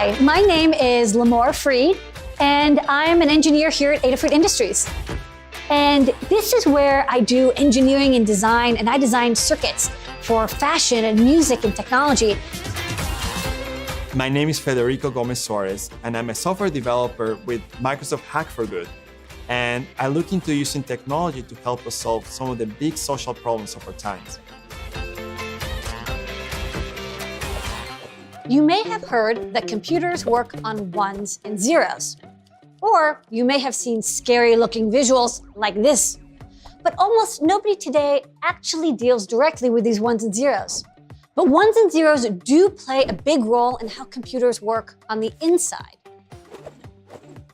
Hi, my name is Limor Free, and I'm an engineer here at Adafruit Industries. And this is where I do engineering and design, and I design circuits for fashion and music and technology. My name is Federico Gomez Suarez, and I'm a software developer with Microsoft Hack for Good. And I look into using technology to help us solve some of the big social problems of our times. You may have heard that computers work on ones and zeros. Or you may have seen scary-looking visuals like this. But almost nobody today actually deals directly with these ones and zeros. But ones and zeros do play a big role in how computers work on the inside.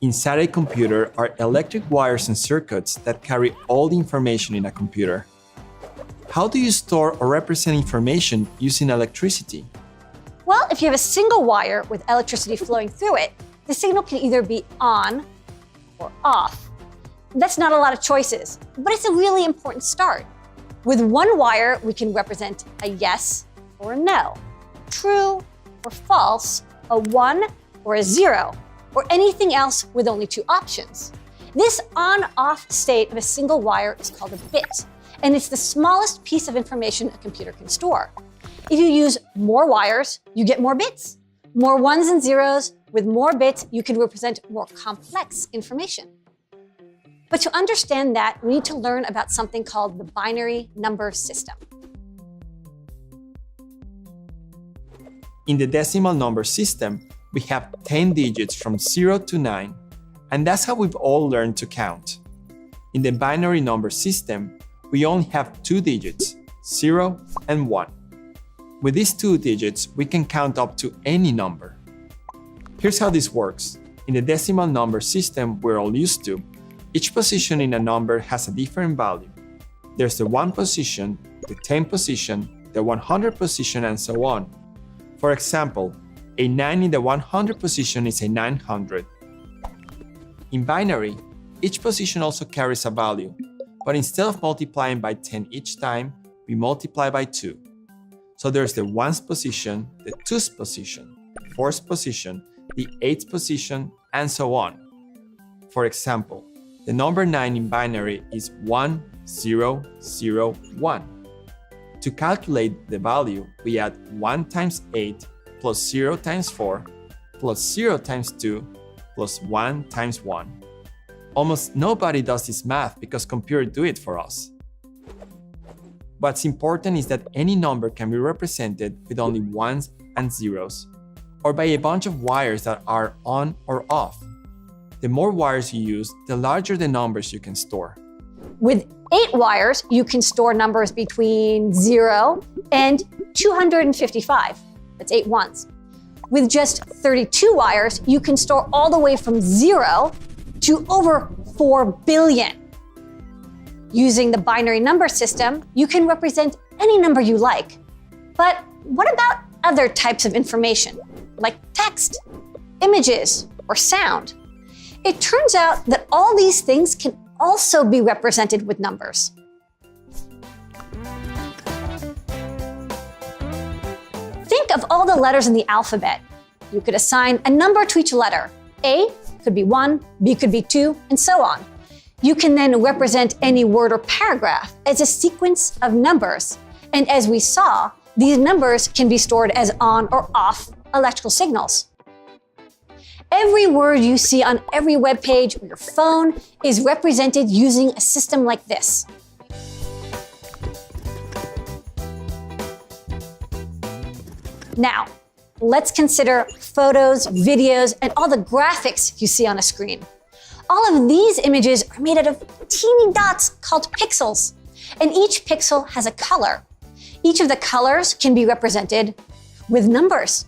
Inside a computer are electric wires and circuits that carry all the information in a computer. How do you store or represent information using electricity? Well, if you have a single wire with electricity flowing through it, the signal can either be on or off. That's not a lot of choices, but it's a really important start. With one wire, we can represent a yes or a no, true or false, a 1 or a 0, or anything else with only two options. This on-off state of a single wire is called a bit, and it's the smallest piece of information a computer can store. If you use more wires, you get more bits. More ones and zeros, with more bits, you can represent more complex information. But to understand that, we need to learn about something called the binary number system. In the decimal number system, we have 10 digits from 0 to 9, and that's how we've all learned to count. In the binary number system, we only have 2 digits, 0 and 1. With these 2 digits, we can count up to any number. Here's how this works. In the decimal number system we're all used to, each position in a number has a different value. There's the 1 position, the 10 position, the 100 position, and so on. For example, a 9 in the 100 position is a 900. In binary, each position also carries a value, but instead of multiplying by 10 each time, we multiply by 2. So there's the 1's position, the 2's position, the 4's position, the 8's position, and so on. For example, the number 9 in binary is 1, 0, 0, 1. To calculate the value, we add 1 times 8 plus 0 times 4 plus 0 times 2 plus 1 times 1. Almost nobody does this math because computers do it for us. What's important is that any number can be represented with only ones and zeros, or by a bunch of wires that are on or off. The more wires you use, the larger the numbers you can store. With 8 wires, you can store numbers between 0 and 255. That's 8 ones. With just 32 wires, you can store all the way from 0 to over 4 billion. Using the binary number system, you can represent any number you like. But what about other types of information, like text, images, or sound? It turns out that all these things can also be represented with numbers. Think of all the letters in the alphabet. You could assign a number to each letter. A could be 1, B could be 2, and so on. You can then represent any word or paragraph as a sequence of numbers. And as we saw, these numbers can be stored as on or off electrical signals. Every word you see on every web page or your phone is represented using a system like this. Now, let's consider photos, videos, and all the graphics you see on a screen. All of these images are made out of teeny dots called pixels, and each pixel has a color. Each of the colors can be represented with numbers.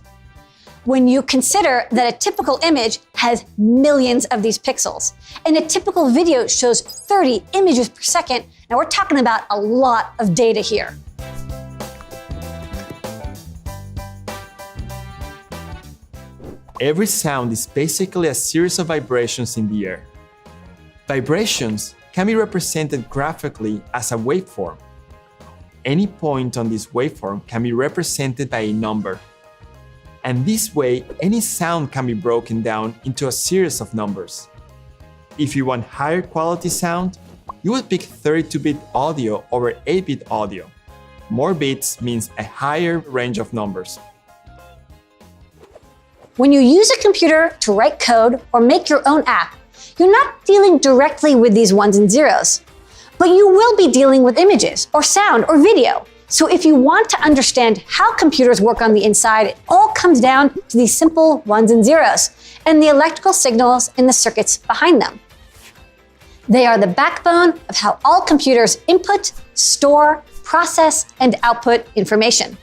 When you consider that a typical image has millions of these pixels, and a typical video shows 30 images per second, now we're talking about a lot of data here. Every sound is basically a series of vibrations in the air. Vibrations can be represented graphically as a waveform. Any point on this waveform can be represented by a number. And this way, any sound can be broken down into a series of numbers. If you want higher quality sound, you would pick 32-bit audio over 8-bit audio. More bits means a higher range of numbers. When you use a computer to write code or make your own app, you're not dealing directly with these ones and zeros, but you will be dealing with images or sound or video. So if you want to understand how computers work on the inside, it all comes down to these simple ones and zeros and the electrical signals in the circuits behind them. They are the backbone of how all computers input, store, process, and output information.